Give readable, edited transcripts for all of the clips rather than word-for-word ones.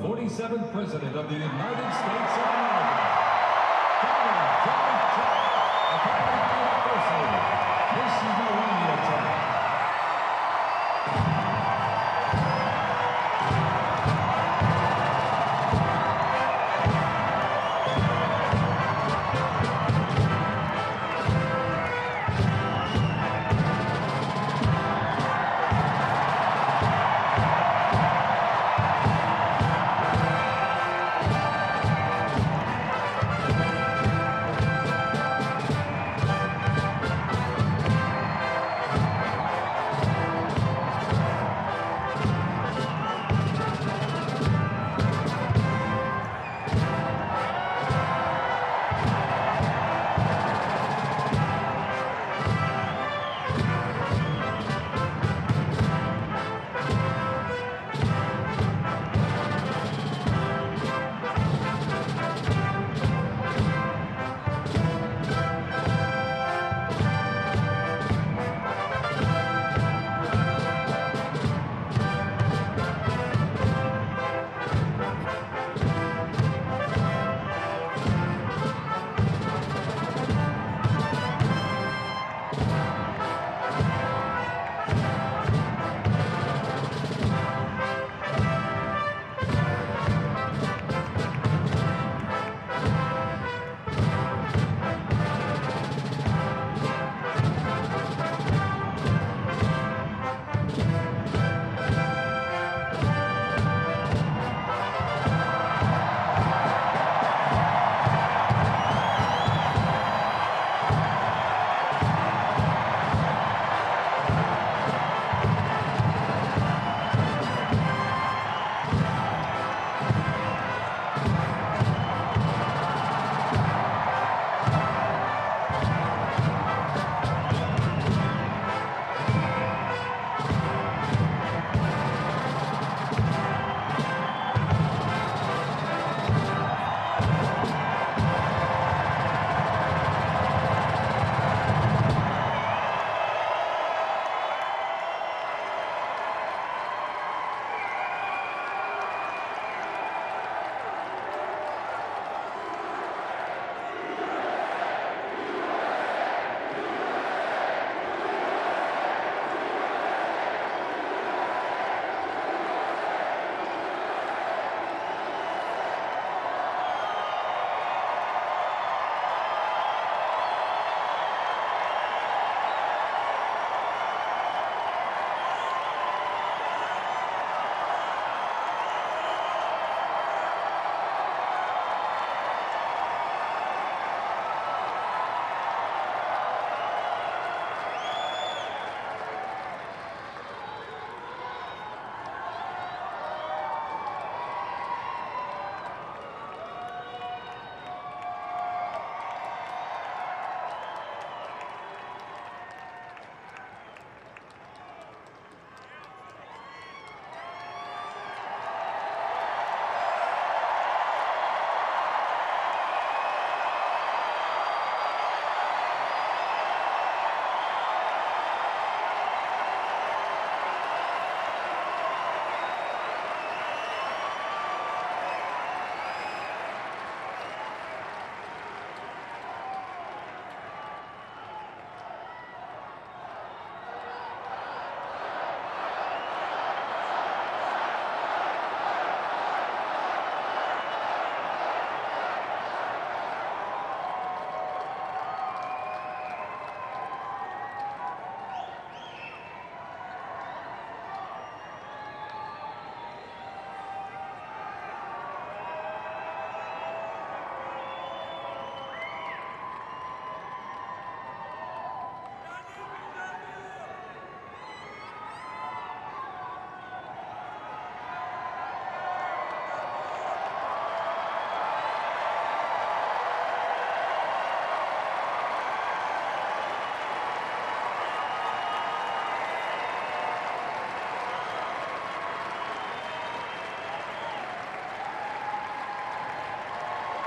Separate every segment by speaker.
Speaker 1: 47th President of the United States of America. Governor John Trump, accompanied by the First Lady. This is the radio time.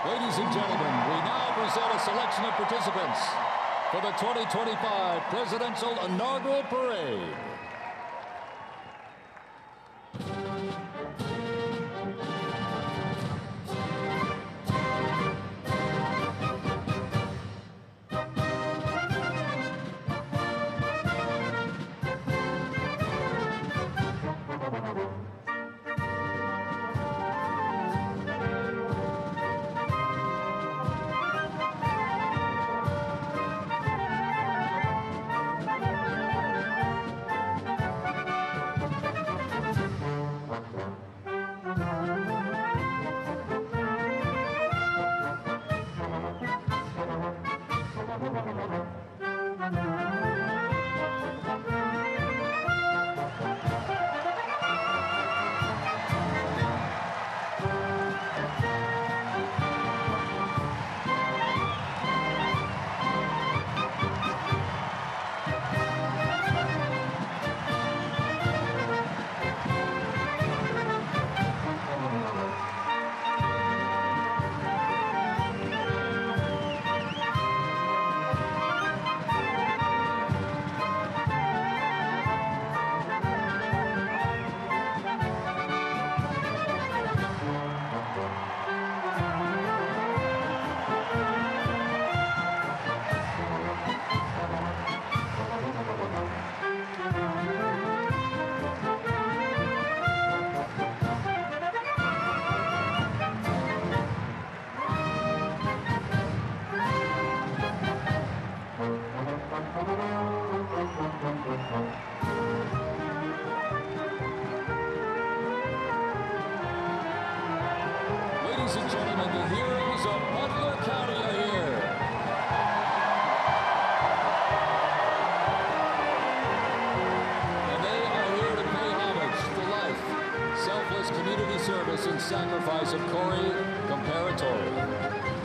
Speaker 2: Ladies and gentlemen, we now present a selection of participants for the 2025 Presidential Inaugural Parade. gentlemen, the heroes of Butler County are here. And they are here to pay homage to the life, selfless community service, and sacrifice of Corey Comparatori.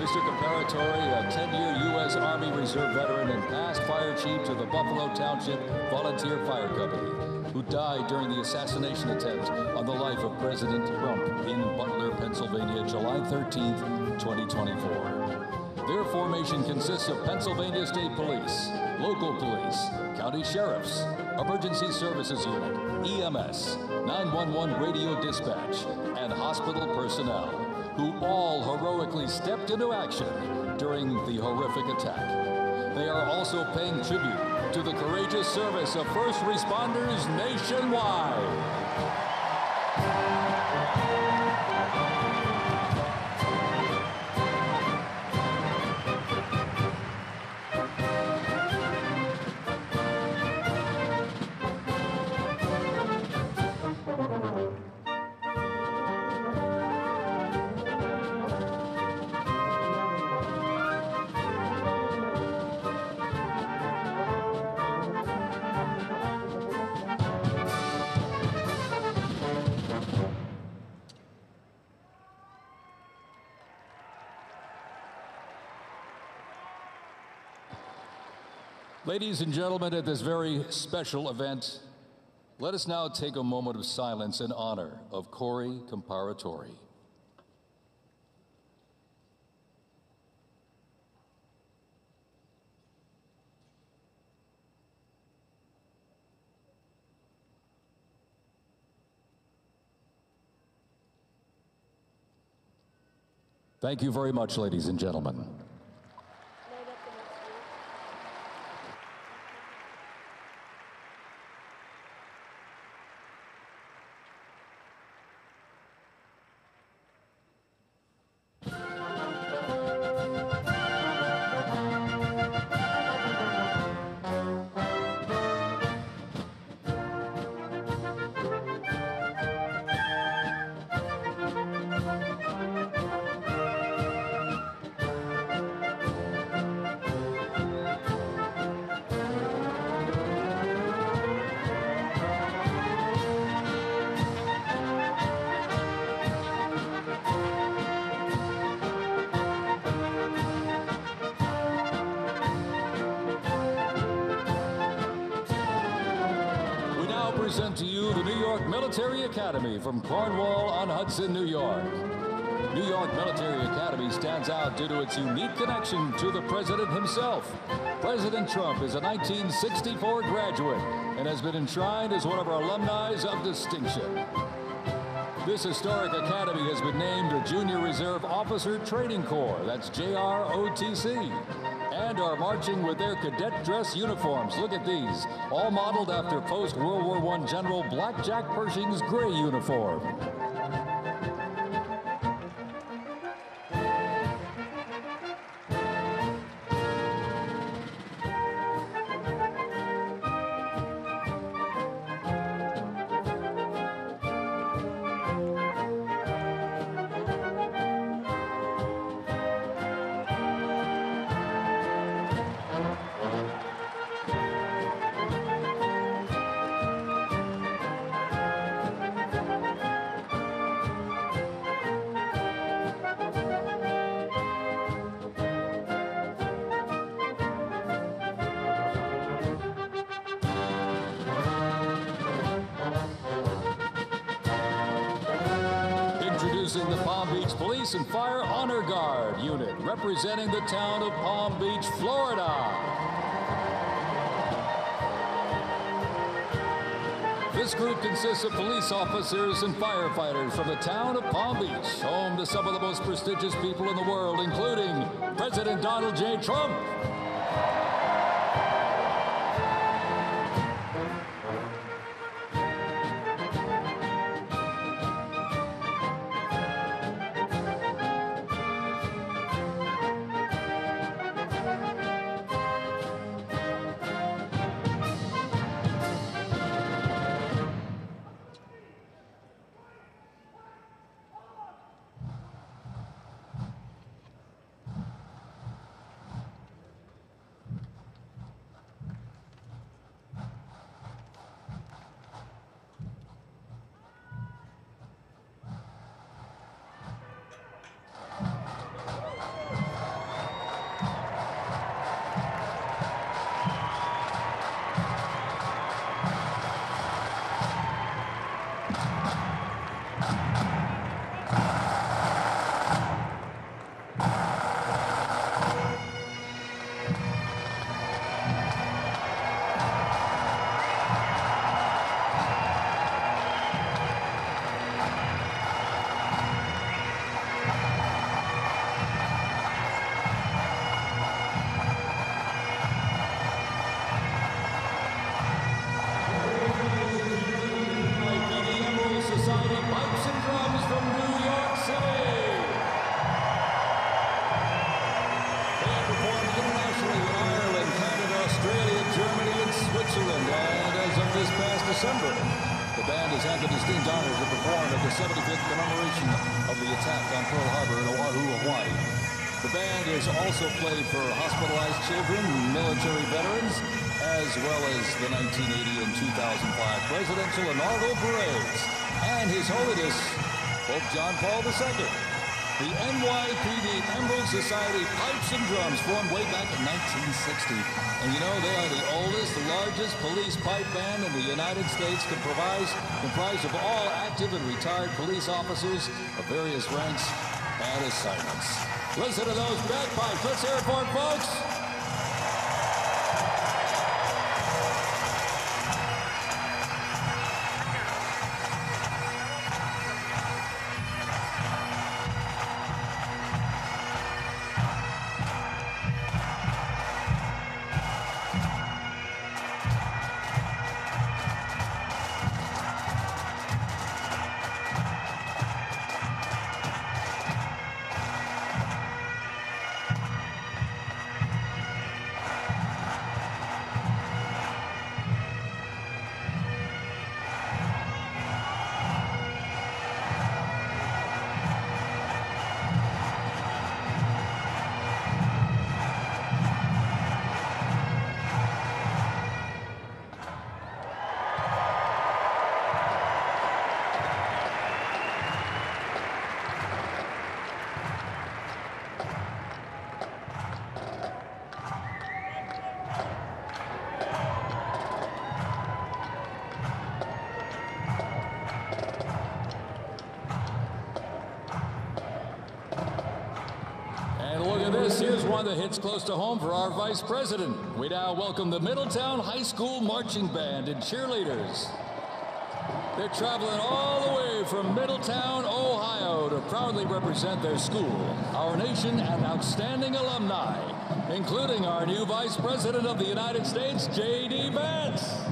Speaker 2: Mr. Comparatori, a 10-year U.S. Army Reserve veteran and past fire chief to the Buffalo Township Volunteer Fire Company, who died during the assassination attempt on the life of President Trump in Butler, Pennsylvania, July 13th, 2024. Their formation consists of Pennsylvania State Police, local police, county sheriffs, emergency services unit, EMS, 911 radio dispatch, and hospital personnel, who all heroically stepped into action during the horrific attack. They are also paying tribute to the courageous service of first responders nationwide. Ladies and gentlemen, at this very special event, let us now take a moment of silence in honor of Corey Comparatori. Thank you very much, ladies and gentlemen. Present to you the New York Military Academy from Cornwall-on-Hudson, New York. New York Military Academy stands out due to its unique connection to the president himself. President Trump is a 1964 graduate and has been enshrined as one of our alumni of distinction. This historic academy has been named a Junior Reserve Officer Training Corps, that's JROTC, and are marching with their cadet dress uniforms. Look at these, all modeled after post-World War I General Blackjack Pershing's gray uniform. Introducing the Palm Beach Police and Fire Honor Guard unit, representing the town of Palm Beach, Florida. This group consists of police officers and firefighters from the town of Palm Beach, home to some of the most prestigious people in the world, including President Donald J. Trump. December. The band has had the distinct honor to perform at the 75th commemoration of the attack on Pearl Harbor in Oahu, Hawaii. The band has also played for hospitalized children, military veterans, as well as the 1980 and 2005 presidential inaugural parades, and His Holiness Pope John Paul II. The NYPD Emerald Society Pipes and Drums formed way back in 1960. And you know, they are the oldest, largest police pipe band in the United States, comprised of all active and retired police officers of various ranks and assignments. Listen to those bagpipes. Let's hear it for it, folks. Here's one that hits close to home for our Vice President. We now welcome the Middletown High School Marching Band and cheerleaders. They're traveling all the way from Middletown, Ohio to proudly represent their school, our nation, and outstanding alumni, including our new Vice President of the United States, J.D. Vance.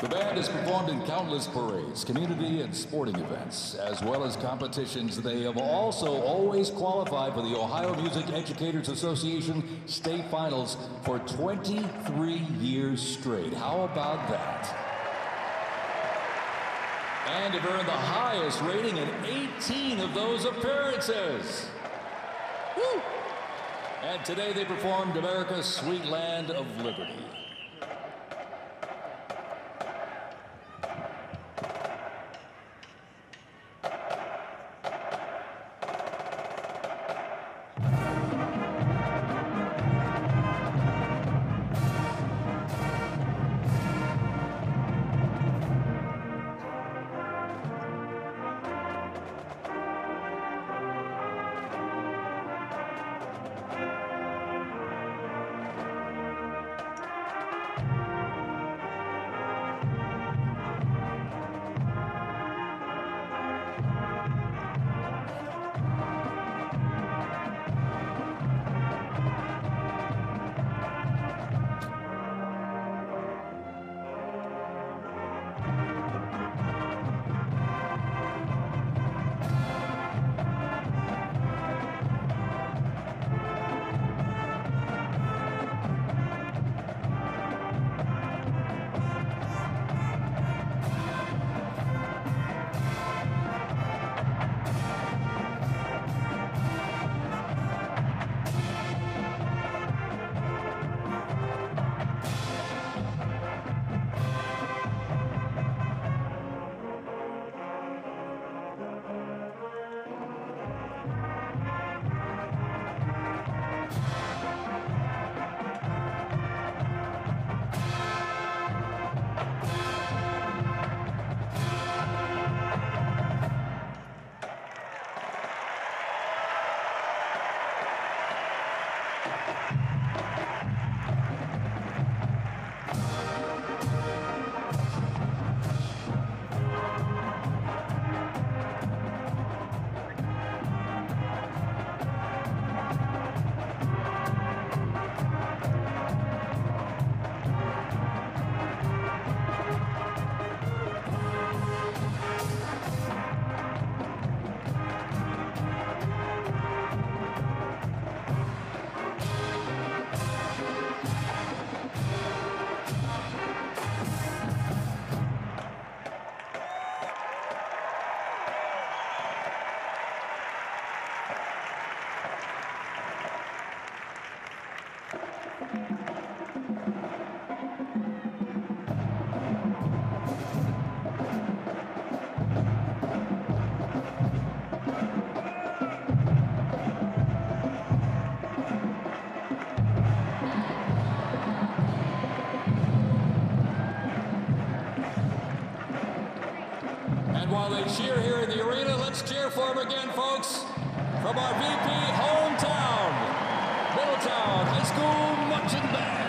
Speaker 2: The band has performed in countless parades, community and sporting events, as well as competitions. They have also always qualified for the Ohio Music Educators Association state finals for 23 years straight. How about that? And have earned the highest rating in 18 of those appearances. Woo! And today they performed America's Sweet Land of Liberty. while they cheer here in the arena. Let's cheer for him again, folks. From our VP hometown, Middletown High School Marching Band.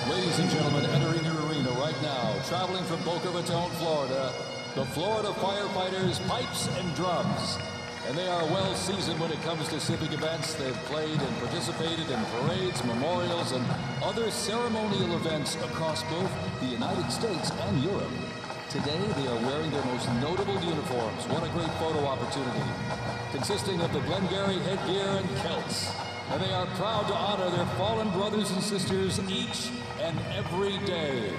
Speaker 2: Ladies and gentlemen, entering the arena right now, traveling from Boca Raton, Florida, the Florida Firefighters Pipes and Drums. And they are well seasoned when it comes to civic events. They've played and participated in parades, memorials, and other ceremonial events across both the United States and Europe. Today, they are wearing their most notable uniforms. What a great photo opportunity. Consisting of the Glengarry headgear and kilts. And they are proud to honor their fallen brothers and sisters each and every day.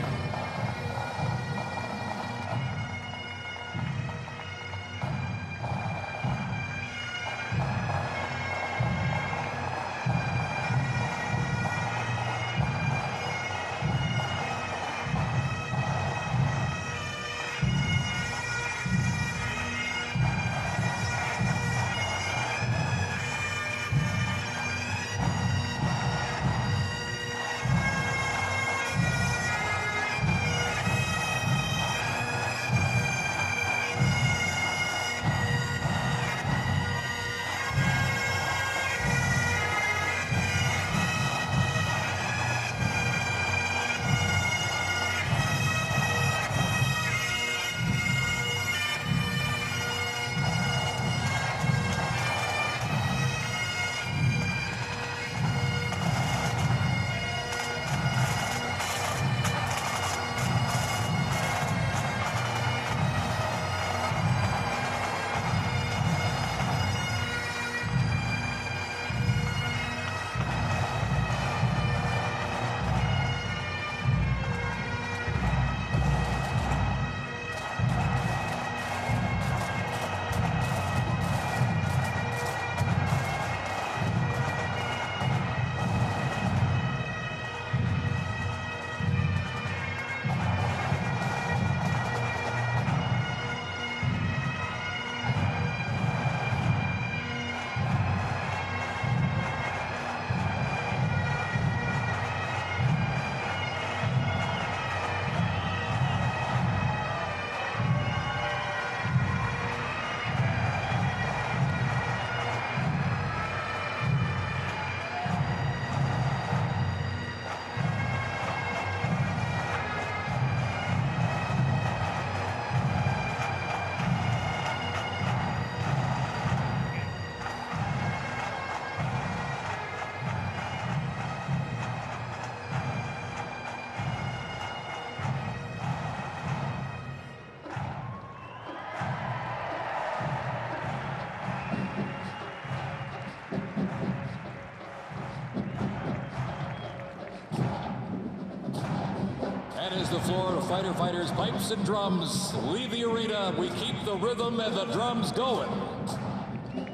Speaker 2: As the Florida Firefighters Pipes and Drums leave the arena, we keep the rhythm and the drums going.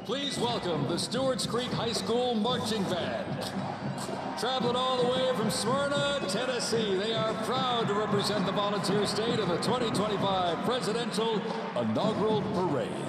Speaker 2: Please welcome the Stewart's Creek High School Marching Band. Traveling all the way from Smyrna, Tennessee, they are proud to represent the volunteer state in the 2025 Presidential Inaugural Parade.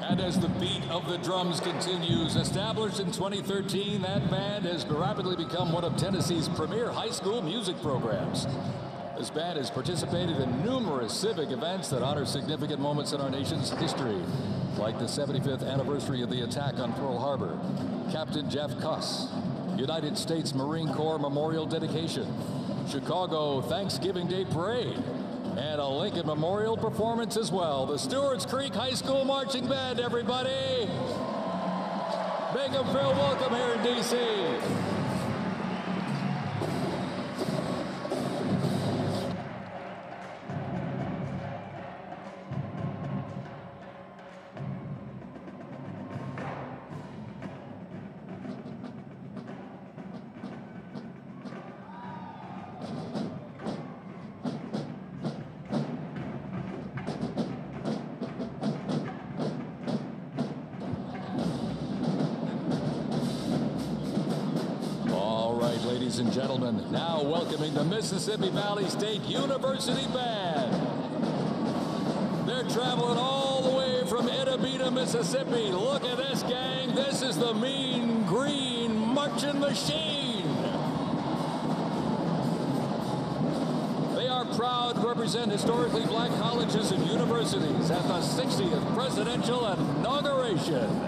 Speaker 2: And as the beat of the drums continues, established in 2013, that band has rapidly become one of Tennessee's premier high school music programs. This band has participated in numerous civic events that honor significant moments in our nation's history, like the 75th anniversary of the attack on Pearl Harbor, Captain Jeff Cuss, United States Marine Corps Memorial Dedication, Chicago Thanksgiving Day Parade, and a Lincoln Memorial performance as well. The Stewart's Creek High School Marching Band, everybody. Make them feel welcome here in D.C. Ladies and gentlemen, now welcoming the Mississippi Valley State University Band. They're traveling all the way from Itabena, Mississippi. Look at this, gang. This is the Mean Green Marching Machine. They are proud to represent historically black colleges and universities at the 60th presidential inauguration.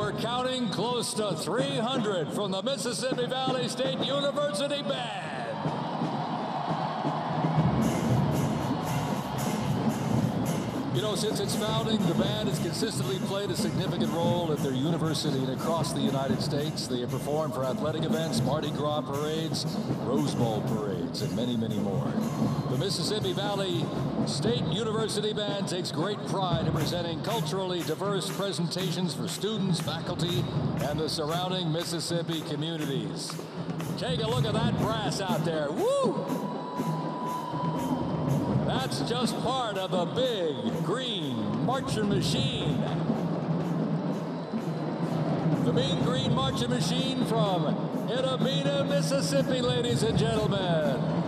Speaker 2: we're counting close to 300 from the Mississippi Valley State University Band. You know, since its founding, the band has consistently played a significant role at their university and across the United States. They have performed for athletic events, Mardi Gras parades, Rose Bowl parades, and many, many more. The Mississippi Valley State University Band takes great pride in presenting culturally diverse presentations for students, faculty, and the surrounding Mississippi communities. Take a look at that brass out there. Woo! That's just part of the big green marching machine. The Mean Green Marching Machine from Itta, Mississippi, ladies and gentlemen.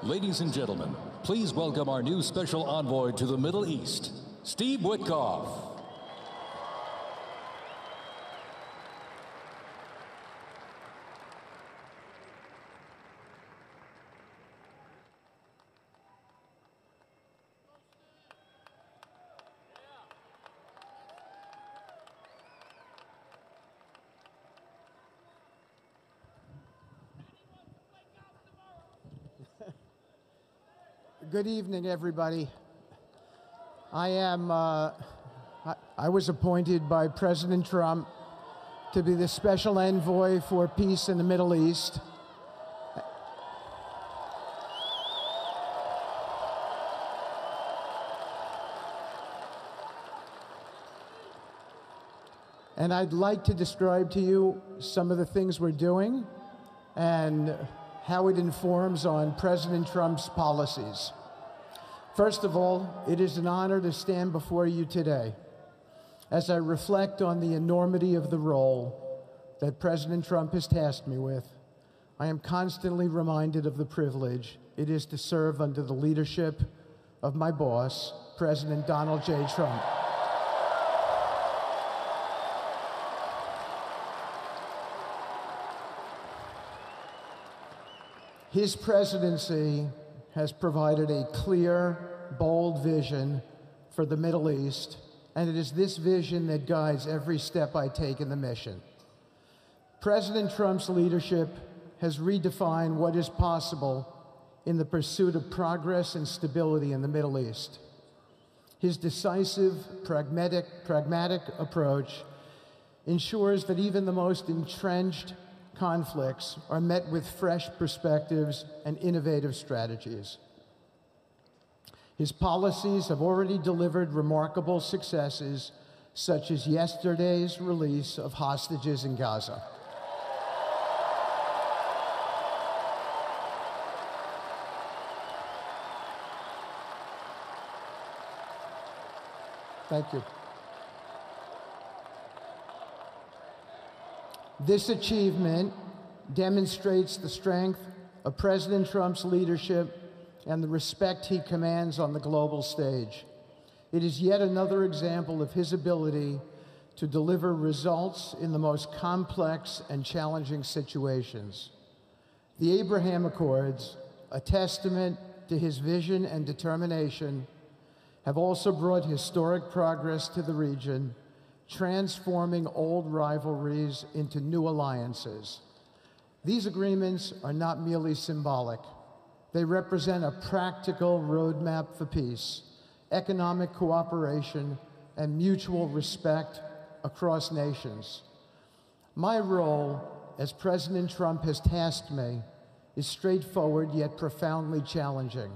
Speaker 2: Ladies and gentlemen, please welcome our new special envoy to the Middle East, Steve Witkoff.
Speaker 3: Good evening, everybody. I was appointed by President Trump to be the special envoy for peace in the Middle East. And I'd like to describe to you some of the things we're doing and how it informs on President Trump's policies. First of all, it is an honor to stand before you today as I reflect on the enormity of the role that President Trump has tasked me with. I am constantly reminded of the privilege it is to serve under the leadership of my boss, President Donald J. Trump. His presidency has provided a clear, bold vision for the Middle East, and it is this vision that guides every step I take in the mission. President Trump's leadership has redefined what is possible in the pursuit of progress and stability in the Middle East. His decisive, pragmatic approach ensures that even the most entrenched conflicts are met with fresh perspectives and innovative strategies. His policies have already delivered remarkable successes, such as yesterday's release of hostages in Gaza. Thank you. This achievement demonstrates the strength of President Trump's leadership and the respect he commands on the global stage. It is yet another example of his ability to deliver results in the most complex and challenging situations. The Abraham Accords, a testament to his vision and determination, have also brought historic progress to the region, transforming old rivalries into new alliances. These agreements are not merely symbolic. They represent a practical roadmap for peace, economic cooperation, and mutual respect across nations. My role, as President Trump has tasked me, is straightforward yet profoundly challenging: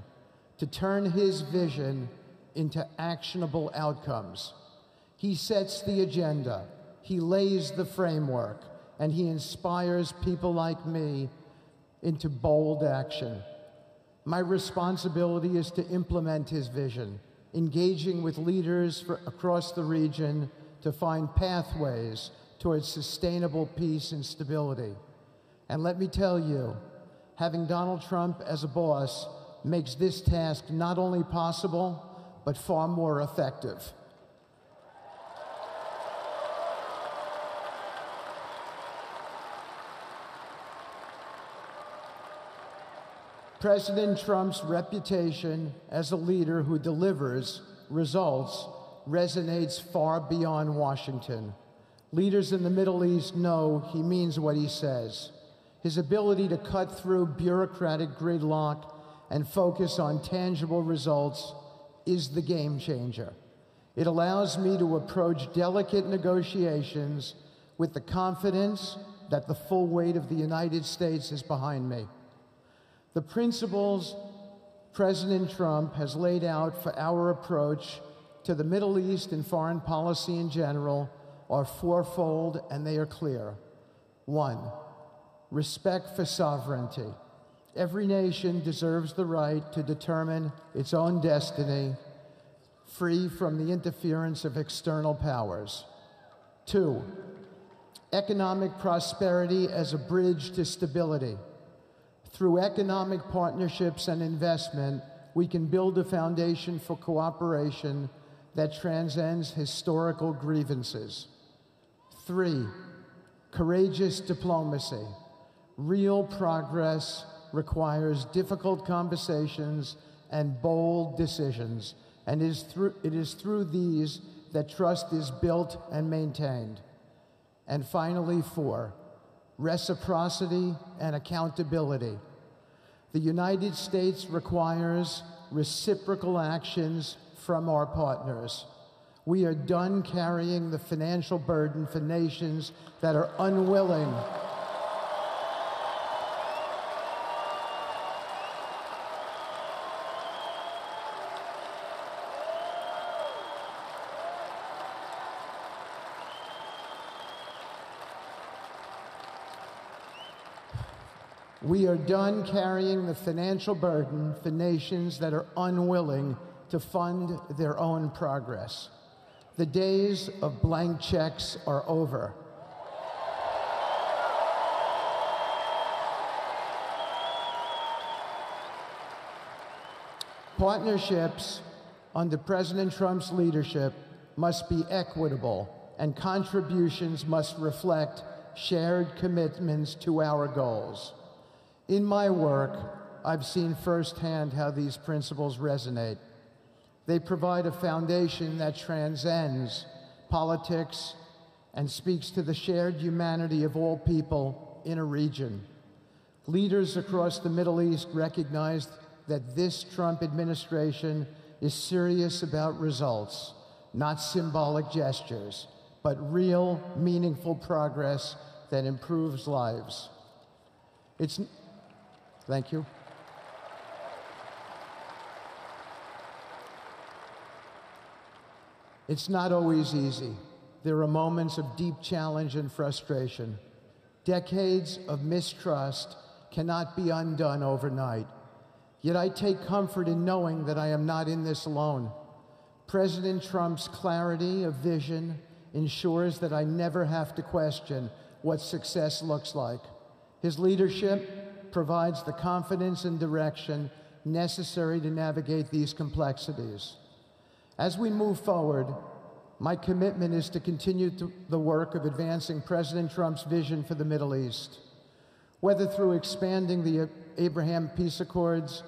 Speaker 3: to turn his vision into actionable outcomes. He sets the agenda, he lays the framework, and he inspires people like me into bold action. My responsibility is to implement his vision, engaging with leaders across the region to find pathways towards sustainable peace and stability. And let me tell you, having Donald Trump as a boss makes this task not only possible, but far more effective. President Trump's reputation as a leader who delivers results resonates far beyond Washington. Leaders in the Middle East know he means what he says. His ability to cut through bureaucratic gridlock and focus on tangible results is the game changer. It allows me to approach delicate negotiations with the confidence that the full weight of the United States is behind me. The principles President Trump has laid out for our approach to the Middle East and foreign policy in general are fourfold, and they are clear. 1, respect for sovereignty. Every nation deserves the right to determine its own destiny, free from the interference of external powers. 2, economic prosperity as a bridge to stability. Through economic partnerships and investment, we can build a foundation for cooperation that transcends historical grievances. 3, courageous diplomacy. Real progress requires difficult conversations and bold decisions, and it is through these that trust is built and maintained. And finally, 4, reciprocity and accountability. The United States requires reciprocal actions from our partners. We are done carrying the financial burden for nations that are unwilling We are done carrying the financial burden for nations that are unwilling to fund their own progress. The days of blank checks are over. Partnerships under President Trump's leadership must be equitable, and contributions must reflect shared commitments to our goals. In my work, I've seen firsthand how these principles resonate. They provide a foundation that transcends politics and speaks to the shared humanity of all people in a region. Leaders across the Middle East recognized that this Trump administration is serious about results, not symbolic gestures, but real, meaningful progress that improves lives. Thank you. It's not always easy. There are moments of deep challenge and frustration. Decades of mistrust cannot be undone overnight. Yet I take comfort in knowing that I am not in this alone. President Trump's clarity of vision ensures that I never have to question what success looks like. His leadership provides the confidence and direction necessary to navigate these complexities. As we move forward, my commitment is to continue the work of advancing President Trump's vision for the Middle East. Whether through expanding the Abraham Peace Accords,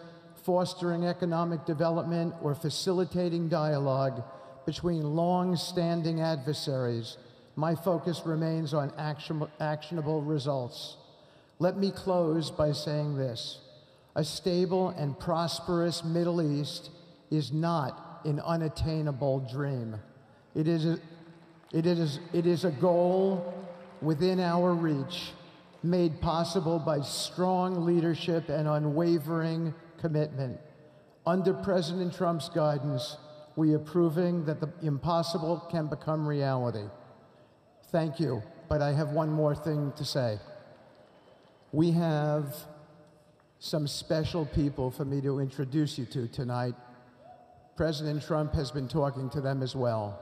Speaker 3: fostering economic development, or facilitating dialogue between long-standing adversaries, my focus remains on actionable results. Let me close by saying this: a stable and prosperous Middle East is not an unattainable dream. It is a goal within our reach, made possible by strong leadership and unwavering commitment. Under President Trump's guidance, we are proving that the impossible can become reality. Thank you, but I have one more thing to say. We have some special people for me to introduce you to tonight. President Trump has been talking to them as well.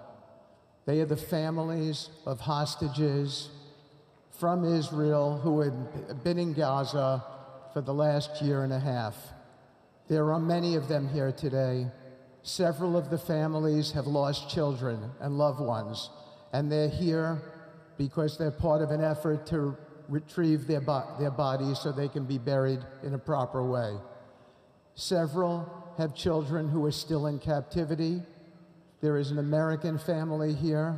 Speaker 3: They are the families of hostages from Israel who have been in Gaza for the last year and a half. There are many of them here today. Several of the families have lost children and loved ones, and they're here because they're part of an effort to retrieve their bodies so they can be buried in a proper way. Several have children who are still in captivity. There is an American family here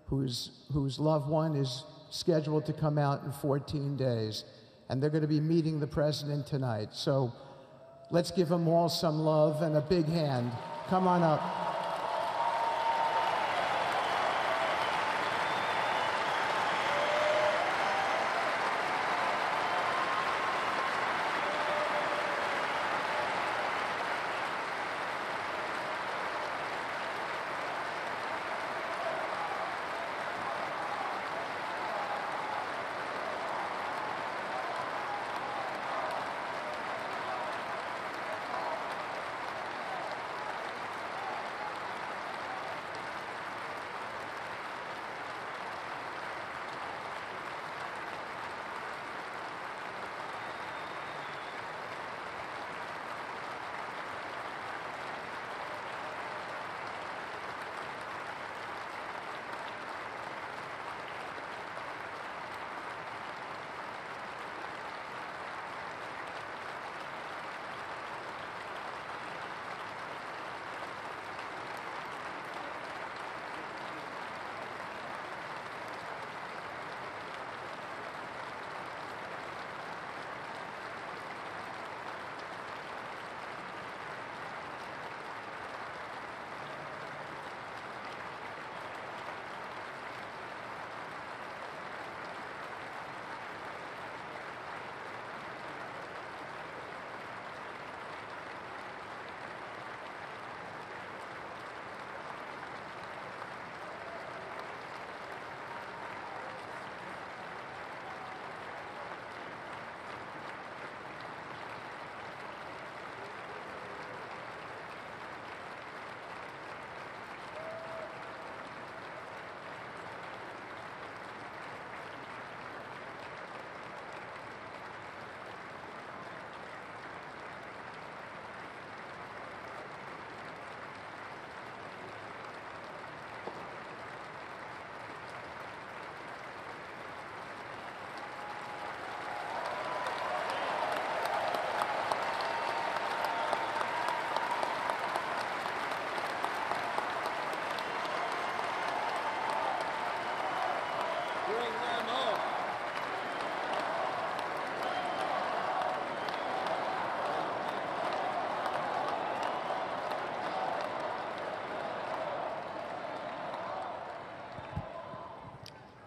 Speaker 3: whose loved one is scheduled to come out in 14 days, and they're going to be meeting the president tonight. So let's give them all some love and a big hand. Come on up.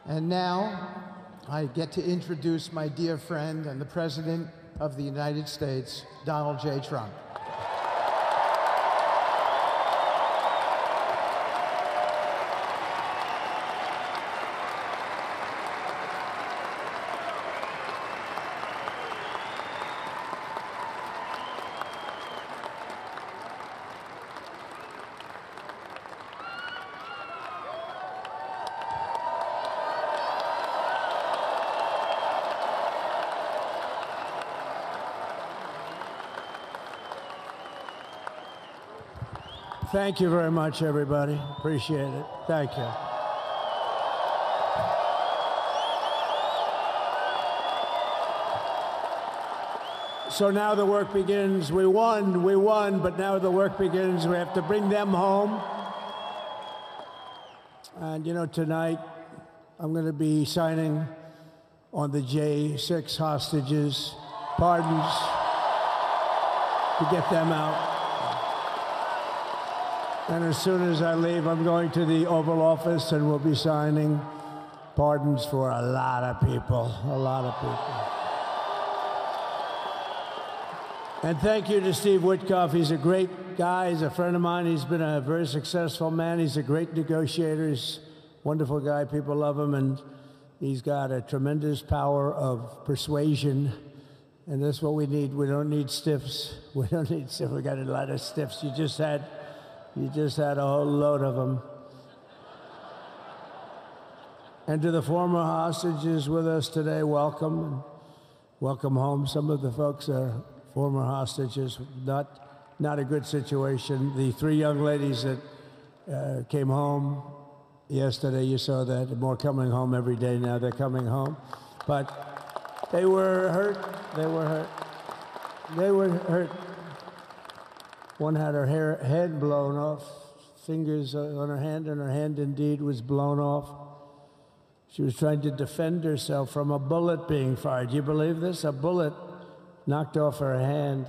Speaker 3: And now, I get to introduce my dear friend and the President of the United States, Donald J. Trump.
Speaker 4: Thank you very much, everybody. Appreciate it. Thank you. So now the work begins. We won, but now the work begins. We have to bring them home. And you know, tonight I'm going to be signing on the J6 hostages, pardons, to get them out. And as soon as I leave, I'm going to the Oval Office and we'll be signing pardons for a lot of people, a lot of people. And thank you to Steve Witkoff. He's a great guy. He's a friend of mine. He's been a very successful man. He's a great negotiator. He's a wonderful guy. People love him. And he's got a tremendous power of persuasion. And that's what we need. We don't need stiffs. We don't need stiffs. We got a lot of stiffs. You just had a whole load of them. And to the former hostages with us today, welcome. And welcome home. Some of the folks are former hostages. Not a good situation. The 3 young ladies that came home yesterday, you saw that. More coming home every day now. They're coming home. But they were hurt. They were hurt. They were hurt. One had her head blown off, fingers on her hand, and her hand indeed was blown off. She was trying to defend herself from a bullet being fired. You believe this? A bullet knocked off her hand.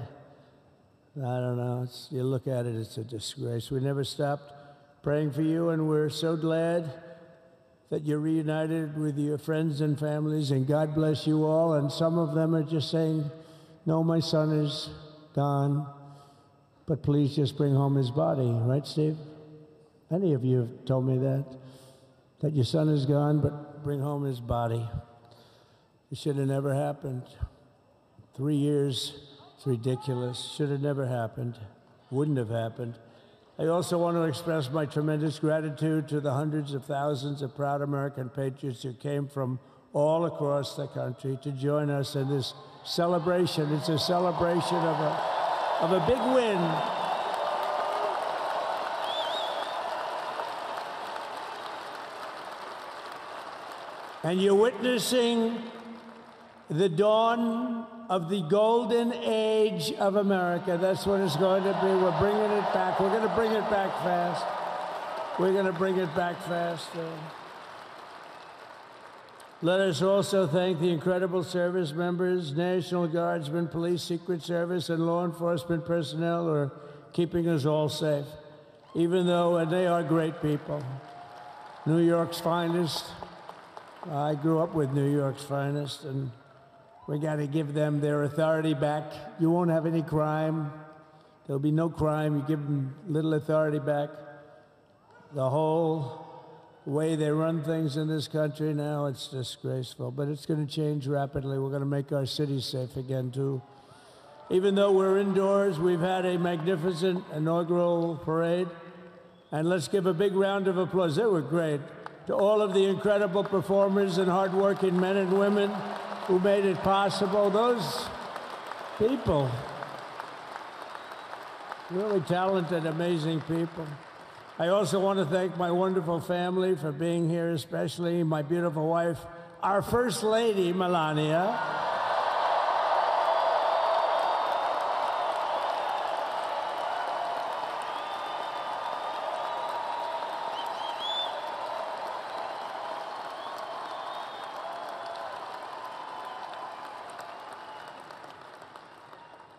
Speaker 4: I don't know. You look at it, it's a disgrace. We never stopped praying for you, and we're so glad that you're reunited with your friends and families, and God bless you all. And some of them are just saying, no, my son is gone. But please just bring home his body, right, Steve? Many of you have told me that your son is gone, but bring home his body. It should have never happened. 3 years, it's ridiculous. Should have never happened. Wouldn't have happened. I also want to express my tremendous gratitude to the hundreds of thousands of proud American patriots who came from all across the country to join us in this celebration. It's a celebration of a big win. And you're witnessing the dawn of the golden age of America. That's what it's going to be. We're bringing it back. We're going to bring it back fast. We're going to bring it back fast. Let us also thank the incredible service members, National Guardsmen, Police, Secret Service, and law enforcement personnel who are keeping us all safe, even though, and they are great people. New York's finest. I grew up with New York's finest, and we got to give them their authority back. You won't have any crime. There'll be no crime. You give them little authority back. The whole way they run things in this country now, it's disgraceful. But it's going to change rapidly. We're going to make our cities safe again, too. Even though we're indoors, we've had a magnificent inaugural parade. And let's give a big round of applause. They were great. To all of the incredible performers and hardworking men and women who made it possible. Those people, really talented, amazing people. I also want to thank my wonderful family for being here, especially my beautiful wife, our First Lady, Melania.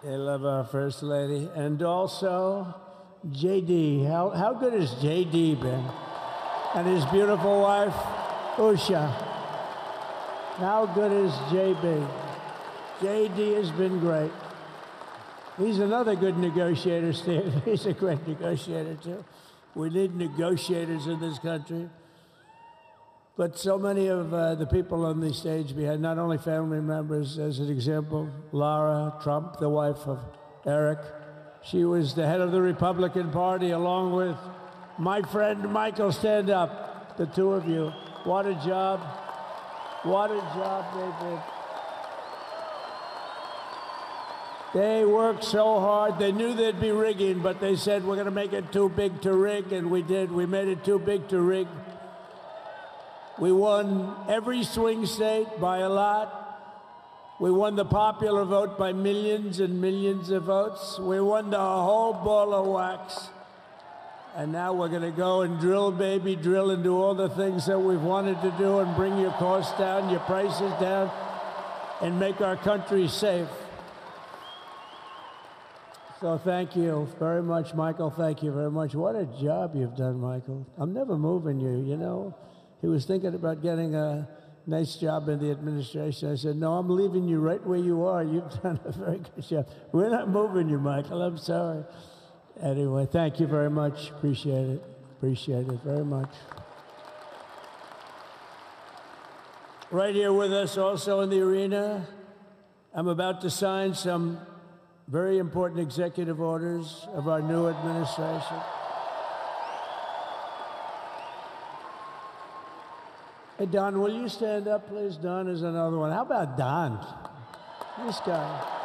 Speaker 4: I love our First Lady. And also, JD. How good has JD been? And his beautiful wife, Usha. How good is JB? JD has been great. He's another good negotiator, Steve. He's a great negotiator, too. We need negotiators in this country. But so many of the people on the stage behind, not only family members, as an example, Lara Trump, the wife of Eric. She was the head of the Republican Party, along with my friend Michael. Stand up, the two of you. What a job. What a job they did. They worked so hard. They knew there'd be rigging, but they said, we're going to make it too big to rig, and we did. We made it too big to rig. We won every swing state by a lot. We won the popular vote by millions and millions of votes. We won the whole ball of wax. And now we're going to go and drill, baby, drill, and do all the things that we've wanted to do and bring your costs down, your prices down, and make our country safe. So thank you very much, Michael. Thank you very much. What a job you've done, Michael. I'm never moving you, you know. He was thinking about getting a nice job in the administration. I said, no, I'm leaving you right where you are. You've done a very good job. We're not moving you, Michael. I'm sorry. Anyway, thank you very much. Appreciate it. Appreciate it very much. Right here with us also in the arena, I'm about to sign some very important executive orders of our new administration. Hey, Don, will you stand up, please? Don is another one. How about Don? This guy.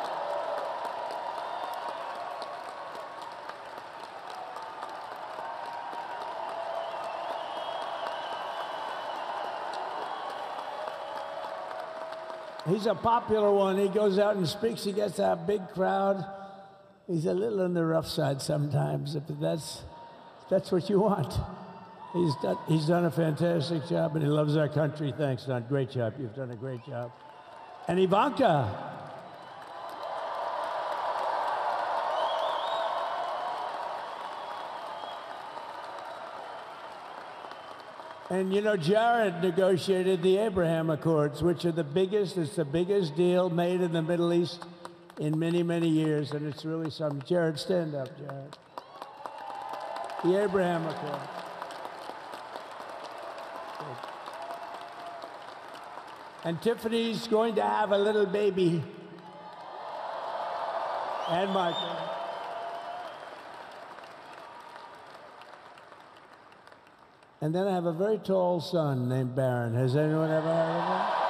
Speaker 4: He's a popular one. He goes out and speaks. He gets a big crowd. He's a little on the rough side sometimes, but that's what you want. He's done a fantastic job, and he loves our country. Thanks, Don. Great job. You've done a great job. And Ivanka. And, you know, Jared negotiated the Abraham Accords, which are the biggest, it's the biggest deal made in the Middle East in many, many years, and it's really something. Jared, stand up, Jared. The Abraham Accords. And Tiffany's going to have a little baby. And Michael. And then I have a very tall son named Barron. Has anyone ever heard of him?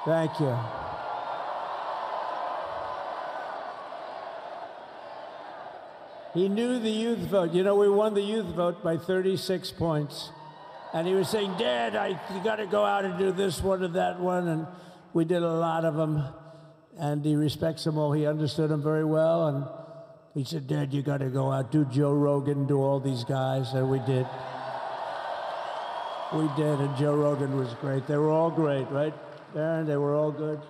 Speaker 4: Thank you. He knew the youth vote. You know, we won the youth vote by 36 points. And he was saying, Dad, you got to go out and do this one or that one. And we did a lot of them. And he respects them all. He understood them very well. And he said, Dad, you got to go out, do Joe Rogan, do all these guys. And we did. We did. And Joe Rogan was great. They were all great, right? Aaron, they were all good.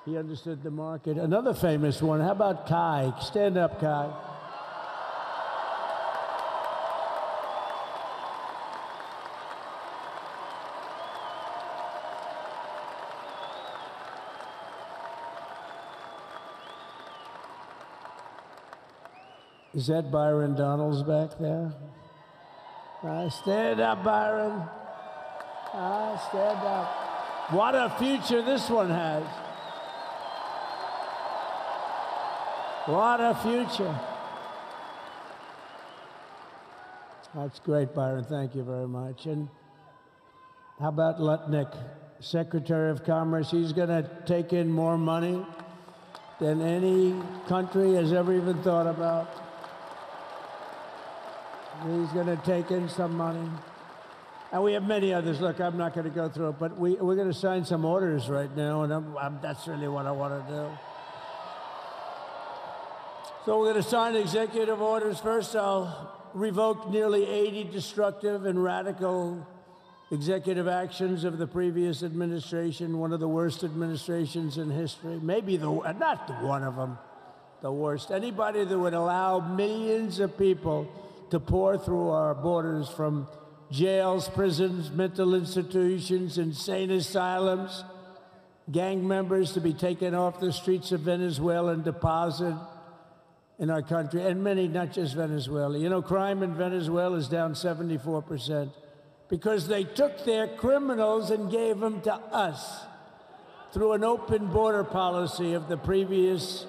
Speaker 4: He understood the market. Another famous one, how about Kai? Stand up, Kai. Is that Byron Donalds back there? Stand up, Byron. Stand up. What a future this one has. What a future. That's great, Byron. Thank you very much. And how about Lutnick, Secretary of Commerce? He's going to take in more money than any country has ever even thought about. He's going to take in some money. And we have many others. Look, I'm not going to go through it, but we're going to sign some orders right now, and that's really what I want to do. So we're going to sign executive orders. First, I'll revoke nearly 80 destructive and radical executive actions of the previous administration, one of the worst administrations in history. Maybe not one of them, the worst. Anybody that would allow millions of people to pour through our borders from jails, prisons, mental institutions, insane asylums, gang members to be taken off the streets of Venezuela and deposited in our country, and many, not just Venezuela. You know, crime in Venezuela is down 74% because they took their criminals and gave them to us through an open border policy of the previous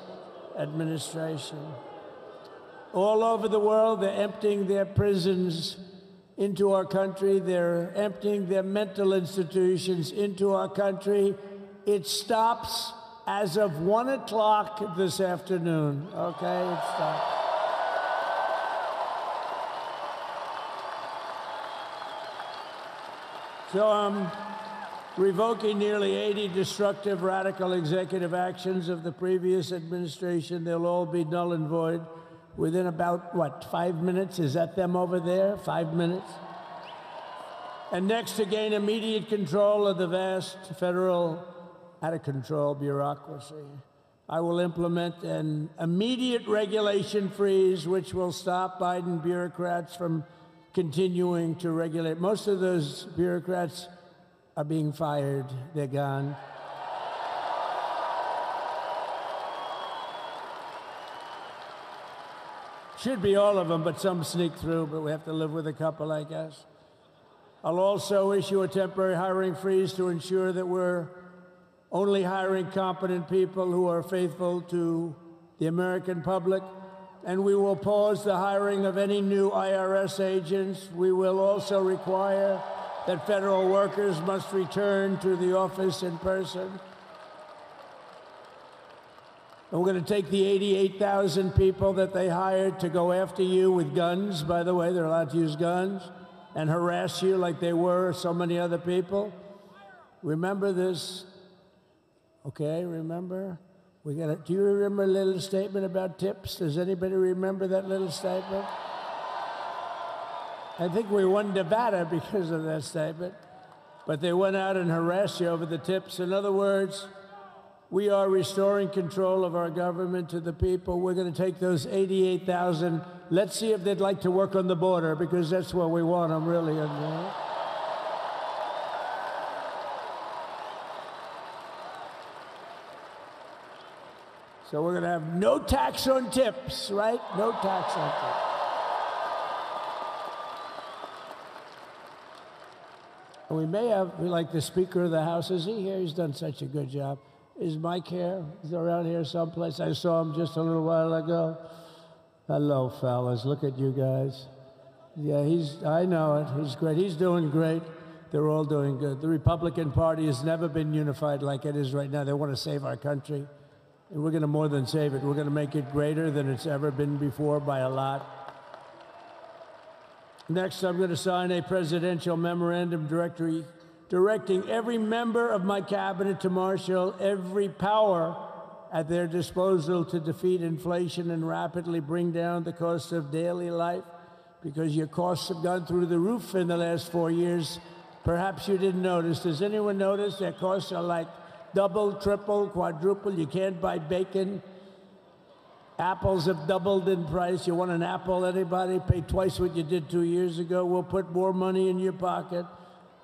Speaker 4: administration. All over the world, they're emptying their prisons into our country. They're emptying their mental institutions into our country. It stops as of 1 o'clock this afternoon, okay? It stops. So I'm revoking nearly 80 destructive, radical executive actions of the previous administration. They'll all be null and void within about, what, 5 minutes? Is that them over there? 5 minutes? And next, to gain immediate control of the vast federal, out-of-control bureaucracy, I will implement an immediate regulation freeze, which will stop Biden bureaucrats from continuing to regulate. Most of those bureaucrats are being fired. They're gone. Should be all of them, but some sneak through, but we have to live with a couple, I guess. I'll also issue a temporary hiring freeze to ensure that we're only hiring competent people who are faithful to the American public. And we will pause the hiring of any new IRS agents. We will also require that federal workers must return to the office in person. And we're going to take the 88,000 people that they hired to go after you with guns. By the way, they're allowed to use guns and harass you like they were so many other people. Remember this. Okay, remember? Do you remember a little statement about tips? Does anybody remember that little statement? I think we won Nevada because of that statement. But they went out and harassed you over the tips. In other words, we are restoring control of our government to the people. We're going to take those 88,000. Let's see if they'd like to work on the border, because that's where we want them, really. So we're going to have no tax on tips, right? No tax on tips. And we may have, like the Speaker of the House, is he here? He's done such a good job. Is Mike here? He's around here someplace. I saw him just a little while ago. Hello, fellas. Look at you guys. Yeah, I know it. He's great. He's doing great. They're all doing good. The Republican Party has never been unified like it is right now. They want to save our country. And we're going to more than save it. We're going to make it greater than it's ever been before by a lot. Next, I'm going to sign a presidential memorandum directing every member of my cabinet to marshal every power at their disposal to defeat inflation and rapidly bring down the cost of daily life, because your costs have gone through the roof in the last 4 years. Perhaps you didn't notice. Does anyone notice their costs are like double, triple, quadruple? You can't buy bacon. Apples have doubled in price. You want an apple, anybody? Pay twice what you did 2 years ago. We'll put more money in your pocket,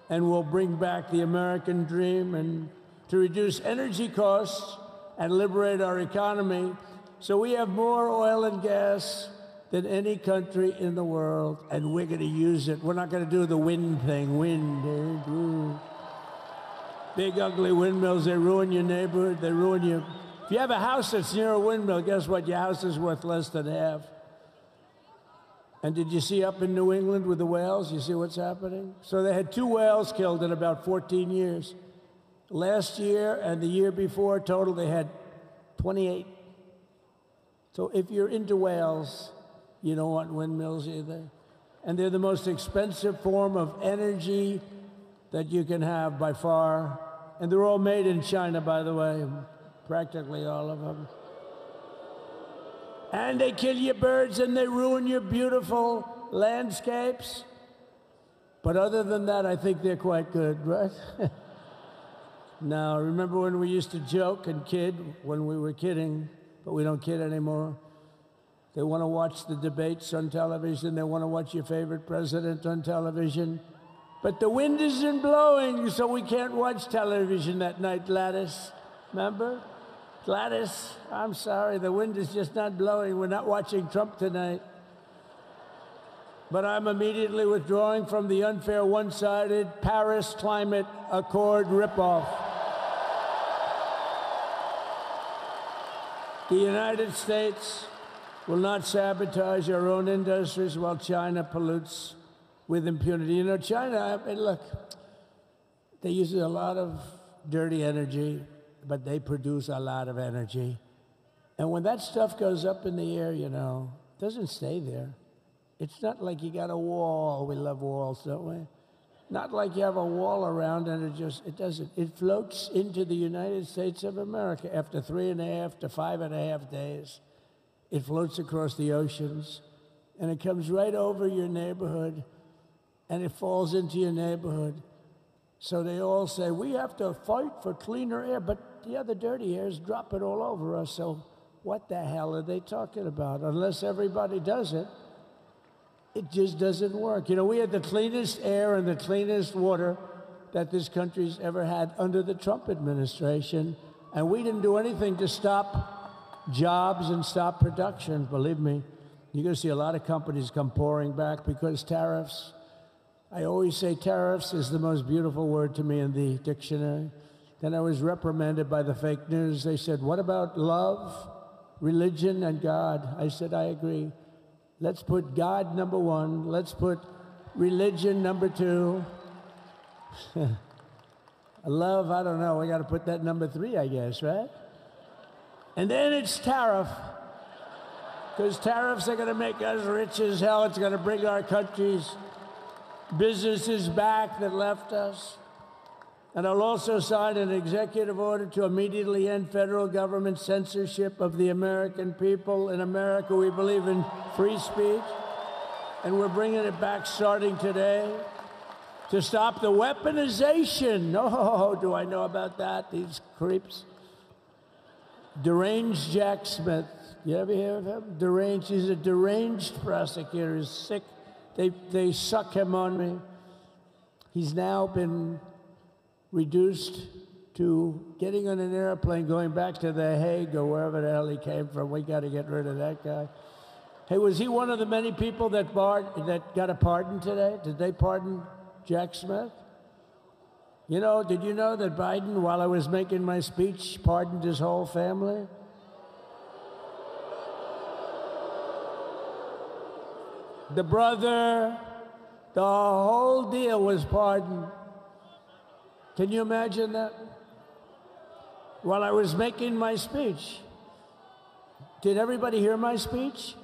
Speaker 4: and we'll bring back the American dream and to reduce energy costs and liberate our economy. So we have more oil and gas than any country in the world, and we're going to use it. We're not going to do the wind thing. Wind. Big, ugly windmills, they ruin your neighborhood. They ruin you. If you have a house that's near a windmill, guess what? Your house is worth less than half. And did you see up in New England with the whales? You see what's happening? So they had 2 whales killed in about 14 years. Last year and the year before, total, they had 28. So if you're into whales, you don't want windmills either. and they're the most expensive form of energy that you can have by far. And they're all made in China, by the way, practically all of them. And they kill your birds and they ruin your beautiful landscapes. But other than that, I think they're quite good, right? Now, remember when we used to joke and kid when we were kidding, but we don't kid anymore? They want to watch the debates on television. They want to watch your favorite president on television. But the wind isn't blowing, so we can't watch television that night, Gladys. Remember? Gladys, I'm sorry, the wind is just not blowing. We're not watching Trump tonight. But I'm immediately withdrawing from the unfair, one-sided Paris Climate Accord ripoff. The United States will not sabotage our own industries while China pollutes with impunity. You know, China, I mean, look, they use a lot of dirty energy, but they produce a lot of energy. And when that stuff goes up in the air, you know, it doesn't stay there. It's not like you got a wall. We love walls, don't we? Not like you have a wall around and it doesn't. It floats into the United States of America after 3.5 to 5.5 days. It floats across the oceans, and it comes right over your neighborhood, and it falls into your neighborhood. So they all say, we have to fight for cleaner air, but the other dirty air is dropping all over us, so what the hell are they talking about? Unless everybody does it, it just doesn't work. You know, we had the cleanest air and the cleanest water that this country's ever had under the Trump administration, and we didn't do anything to stop jobs and stop production. Believe me, you're going to see a lot of companies come pouring back because tariffs. I always say tariffs is the most beautiful word to me in the dictionary. Then I was reprimanded by the fake news. They said, what about love, religion, and God? I said, I agree. Let's put God number one. Let's put religion number two. Love, I don't know. We got to put that number 3, I guess, right? And then it's tariff, because tariffs are going to make us rich as hell. It's going to bring our country's businesses back that left us. And I'll also sign an executive order to immediately end federal government censorship of the American people. In America, we believe in free speech, and we're bringing it back starting today. To stop the weaponization. Oh, do I know about that? These creeps. Deranged Jack Smith. You ever hear of him? Deranged. He's a deranged prosecutor. He's sick. They suck him on me. He's now been reduced to getting on an airplane, going back to The Hague or wherever the hell he came from. We got to get rid of that guy. Hey, was he one of the many people that got a pardon today? Did they pardon Jack Smith? You know, did you know that Biden, while I was making my speech, pardoned his whole family? The brother, the whole deal was pardoned. Can you imagine that? While I was making my speech. Did everybody hear my speech?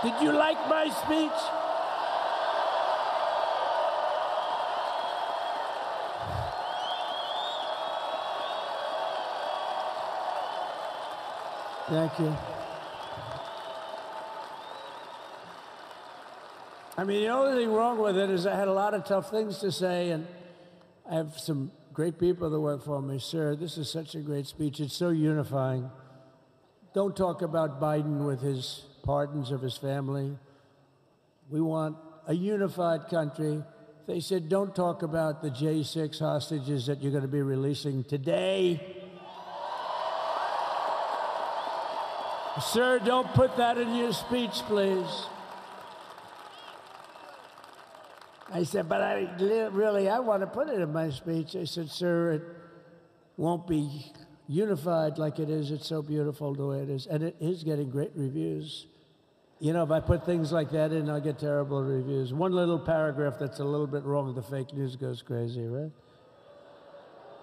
Speaker 4: Did you like my speech? Thank you. I mean, the only thing wrong with it is I had a lot of tough things to say, and I have some great people that work for me. Sir, this is such a great speech. It's so unifying. Don't talk about Biden with his pardons of his family. We want a unified country. They said, don't talk about the J6 hostages that you're going to be releasing today. Sir, don't put that in your speech, please. I said, but I want to put it in my speech. I said, sir, it won't be unified like it is. It's so beautiful the way it is. And it is getting great reviews. You know, if I put things like that in, I'll get terrible reviews. One little paragraph that's a little bit wrong, the fake news goes crazy, right?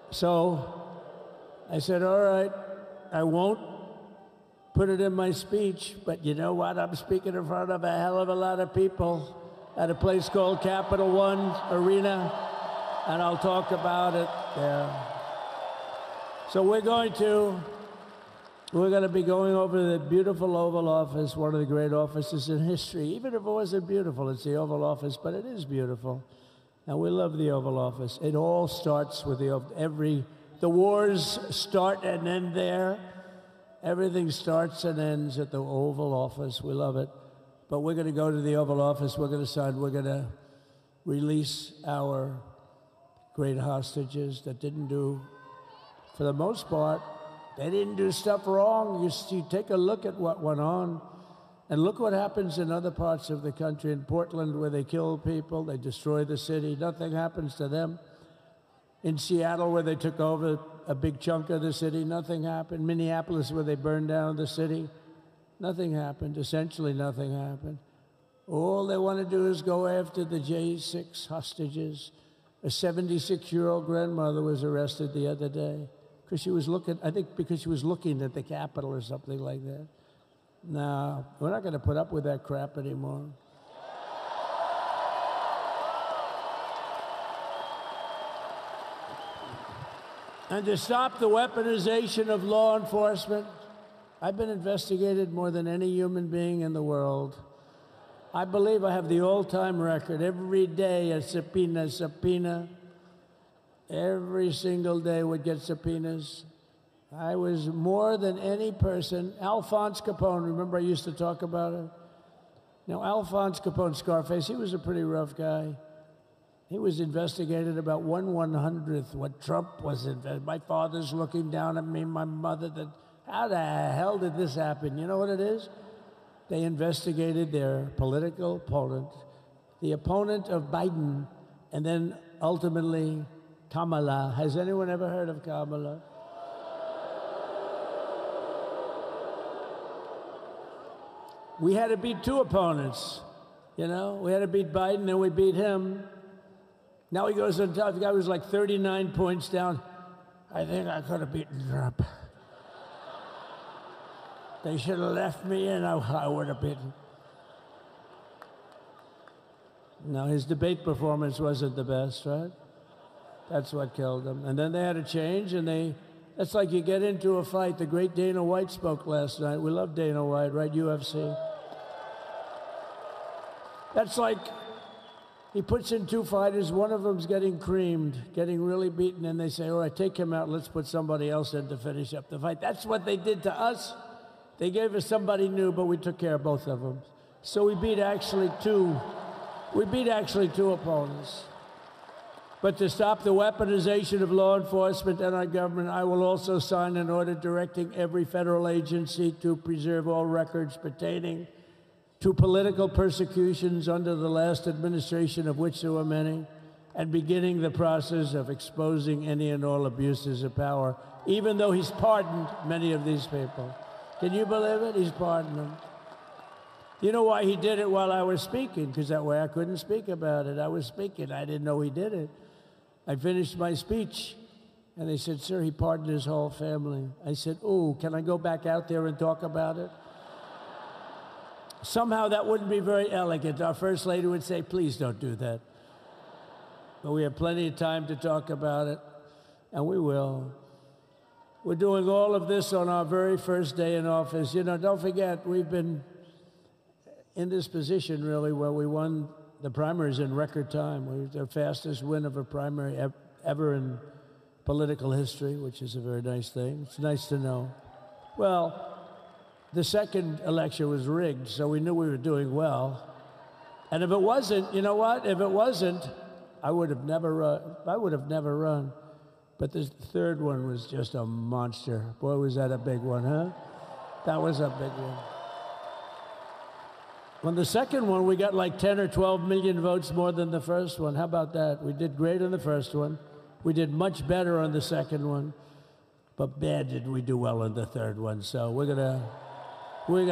Speaker 4: So I said, all right, I won't put it in my speech, but you know what? I'm speaking in front of a hell of a lot of people. at a place called Capital One Arena, and I'll talk about it there. So we're going to be going over the beautiful Oval Office, one of the great offices in history. Even if it wasn't beautiful, it's the Oval Office, but it is beautiful. And we love the Oval Office. It all starts with the wars start and end there. Everything starts and ends at the Oval Office. We love it. But we're going to go to the Oval Office. We're going to release our great hostages that didn't do, for the most part, they didn't do stuff wrong. You take a look at what went on, and look what happens in other parts of the country. In Portland, where they kill people, they destroy the city, nothing happens to them. In Seattle, where they took over a big chunk of the city, nothing happened. Minneapolis, where they burned down the city, nothing happened. Essentially, nothing happened. All they want to do is go after the J6 hostages. A 76-year-old grandmother was arrested the other day because she was looking, I think because she was looking at the Capitol or something like that. No, we're not going to put up with that crap anymore. And to stop the weaponization of law enforcement, I've been investigated more than any human being in the world. I believe I have the all-time record. Every day a subpoena. Every single day would get subpoenas. I was more than any person. Alphonse Capone, remember I used to talk about it? Now, Alphonse Capone, Scarface, he was a pretty rough guy. He was investigated about 1/100th what Trump was investigated. My father's looking down at me, my mother, how the hell did this happen? You know what it is? They investigated their political opponent, the opponent of Biden, and then ultimately Kamala. Has anyone ever heard of Kamala? We had to beat two opponents, you know? We had to beat Biden, then we beat him. Now he goes on top. The guy was like 39 points down. I think I could have beaten Trump. They should have left me in. I would have beaten. No, his debate performance wasn't the best, right? That's what killed him. And then they had to change, and that's like you get into a fight. The great Dana White spoke last night. We love Dana White, right? UFC. That's like he puts in two fighters. One of them's getting creamed, getting really beaten, and they say, all right, take him out. Let's put somebody else in to finish up the fight. That's what they did to us. They gave us somebody new, but we took care of both of them. So we beat actually two opponents. But to stop the weaponization of law enforcement and our government, I will also sign an order directing every federal agency to preserve all records pertaining to political persecutions under the last administration, of which there were many, and beginning the process of exposing any and all abuses of power, even though he's pardoned many of these people. Can you believe it? He's pardoned them. You know why he did it while I was speaking? Because that way I couldn't speak about it. I was speaking. I didn't know he did it. I finished my speech, and they said, sir, he pardoned his whole family. I said, oh, can I go back out there and talk about it? Somehow that wouldn't be very elegant. Our First Lady would say, please don't do that. But we have plenty of time to talk about it, and we will. We're doing all of this on our very first day in office. You know, don't forget, we've been in this position, really, where we won the primaries in record time. We were the fastest win of a primary ever in political history, which is a very nice thing. It's nice to know. Well, the second election was rigged, so we knew we were doing well. And if it wasn't, you know what? If it wasn't, I would have never run. But the third one was just a monster. Boy, was that a big one, huh? That was a big one. On the second one, we got like 10 or 12 million votes more than the first one. How about that? We did great on the first one. We did much better on the second one. But bad did we do well on the third one. So we're gonna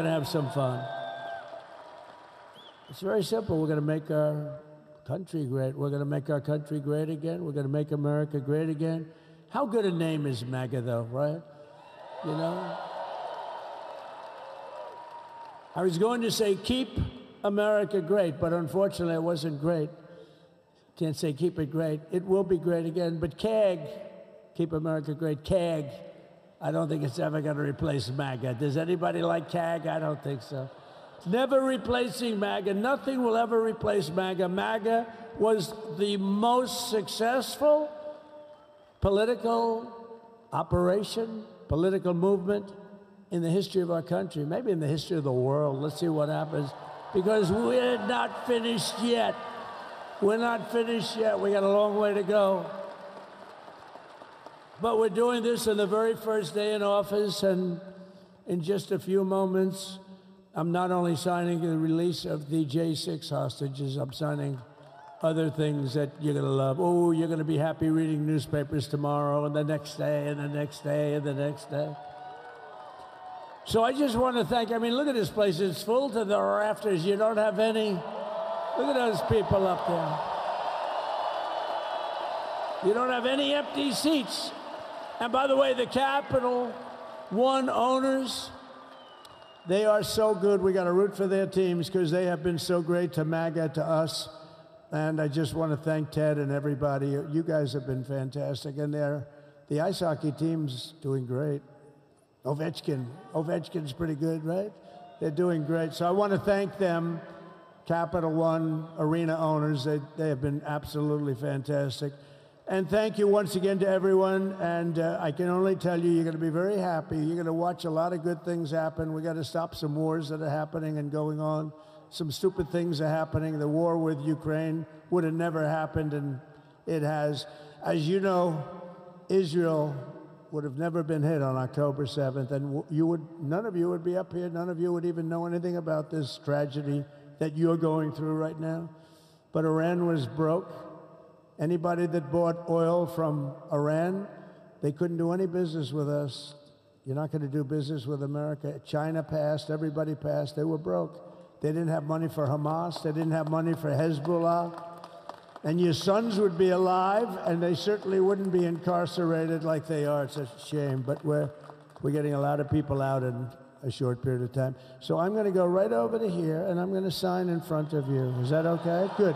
Speaker 4: have some fun. It's very simple. We're gonna make our country great. We're gonna make our country great again. We're gonna make America great again. How good a name is MAGA, though, right? You know? I was going to say keep America great, but unfortunately it wasn't great. Can't say keep it great. It will be great again, but CAG, keep America great, CAG, I don't think it's ever going to replace MAGA. Does anybody like CAG? I don't think so. Never replacing MAGA. Nothing will ever replace MAGA. MAGA was the most successful political operation, political movement in the history of our country, maybe in the history of the world. Let's see what happens, because we're not finished yet. We're not finished yet. We got a long way to go. But we're doing this on the very first day in office, and in just a few moments, I'm not only signing the release of the J6 hostages, I'm signing other things that you're going to love. Oh, you're going to be happy reading newspapers tomorrow and the next day and the next day and the next day. So I just want to thank, I mean, look at this place. It's full to the rafters. You don't have any. Look at those people up there. You don't have any empty seats. And by the way, the Capital One owners, they are so good. We got to root for their teams because they have been so great to MAGA, to us. And I just want to thank Ted and everybody. You guys have been fantastic. And the ice hockey team's doing great. Ovechkin's pretty good, right? They're doing great. So I want to thank them, Capital One arena owners. They have been absolutely fantastic. And thank you once again to everyone. And I can only tell you, you're going to be very happy. You're going to watch a lot of good things happen. We got to stop some wars that are happening and going on. Some stupid things are happening. The war with Ukraine would have never happened, and it has. As you know, Israel would have never been hit on October 7th, and none of you would be up here. None of you would even know anything about this tragedy that you're going through right now. But Iran was broke. Anybody that bought oil from Iran, they couldn't do any business with us. You're not going to do business with America. China passed. Everybody passed. They were broke. They didn't have money for Hamas. They didn't have money for Hezbollah. And your sons would be alive, and they certainly wouldn't be incarcerated like they are. It's a shame. But we're getting a lot of people out in a short period of time. So I'm going to go right over to here, and I'm going to sign in front of you. Is that okay? Good.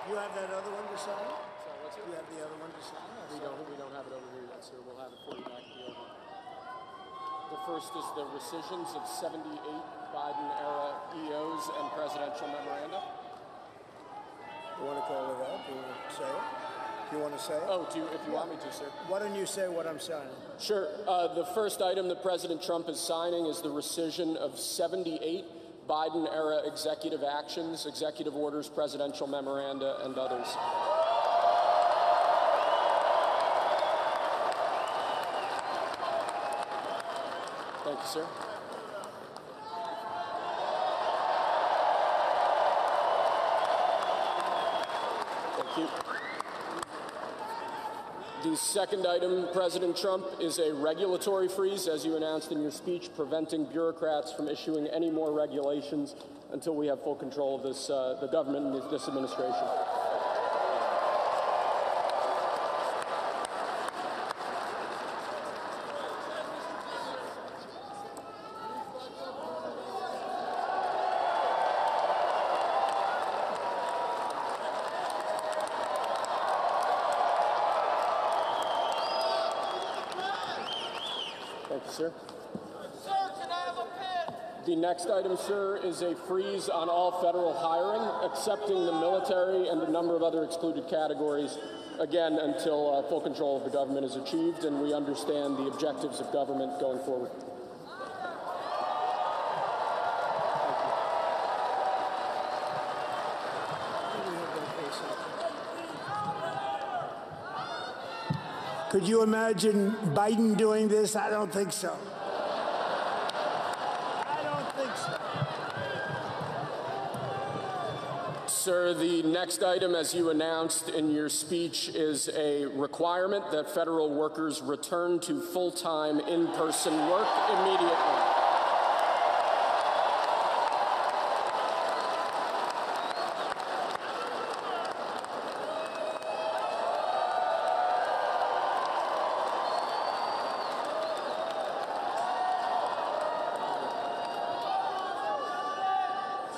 Speaker 4: You have that other one to sign?
Speaker 5: Sorry, what's it?
Speaker 4: You have the other one to sign?
Speaker 5: We don't have it over here yet, sir. We'll have it for you back at the other one. The first is the rescissions of 78 Biden-era EOs and presidential memoranda.
Speaker 4: You want to call it out? Do you want to say it? Do you want to say it?
Speaker 5: Oh, if you want me to, sir.
Speaker 4: Why don't you say what I'm signing?
Speaker 5: Sure. The first item that President Trump is signing is the rescission of 78 Biden-era executive actions, executive orders, presidential memoranda, and others. Thank you, sir. Thank you. The second item, President Trump, is a regulatory freeze, as you announced in your speech, preventing bureaucrats from issuing any more regulations until we have full control of this, the government and this administration. Thank you, sir.
Speaker 6: Sir, can I have a pen?
Speaker 5: The next item, sir, is a freeze on all federal hiring, excepting the military and a number of other excluded categories, again, until full control of the government is achieved and we understand the objectives of government going forward.
Speaker 4: Could you imagine Biden doing this? I don't think so. I don't think so.
Speaker 5: Sir, the next item, as you announced in your speech, is a requirement that federal workers return to full-time in-person work immediately.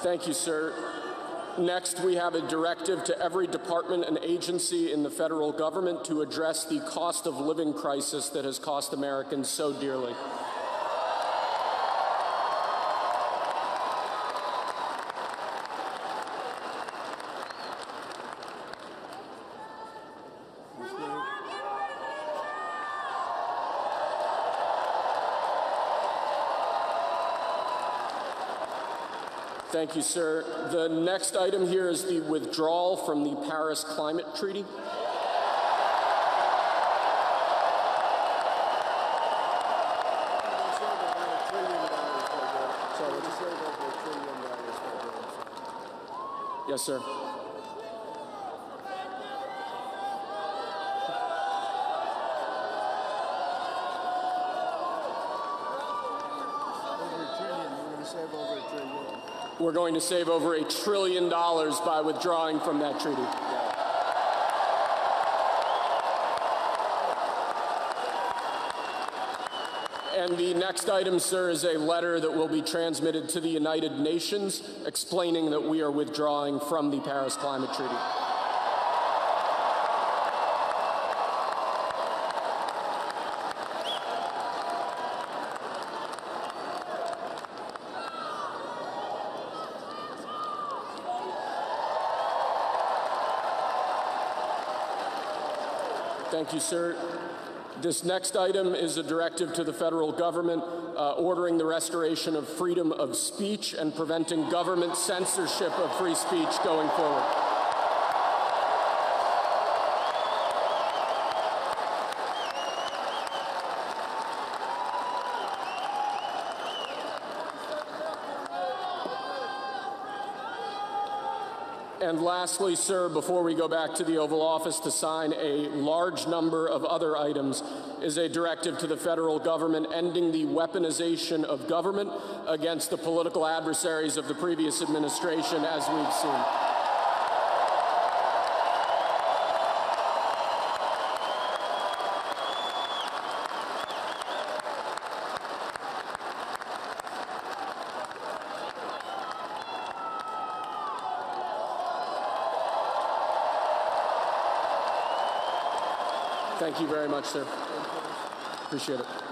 Speaker 5: Thank you, sir. Next, we have a directive to every department and agency in the federal government to address the cost of living crisis that has cost Americans so dearly. Thank you, sir. The next item here is the withdrawal from the Paris Climate Treaty. Yes, sir. We're going to save over $1 trillion by withdrawing from that treaty. And the next item, sir, is a letter that will be transmitted to the United Nations explaining that we are withdrawing from the Paris Climate Treaty. Thank you, sir. This next item is a directive to the federal government ordering the restoration of freedom of speech and preventing government censorship of free speech going forward. And lastly, sir, before we go back to the Oval Office to sign a large number of other items, is a directive to the federal government ending the weaponization of government against the political adversaries of the previous administration, as we've seen. Thank you very much, sir. Appreciate it.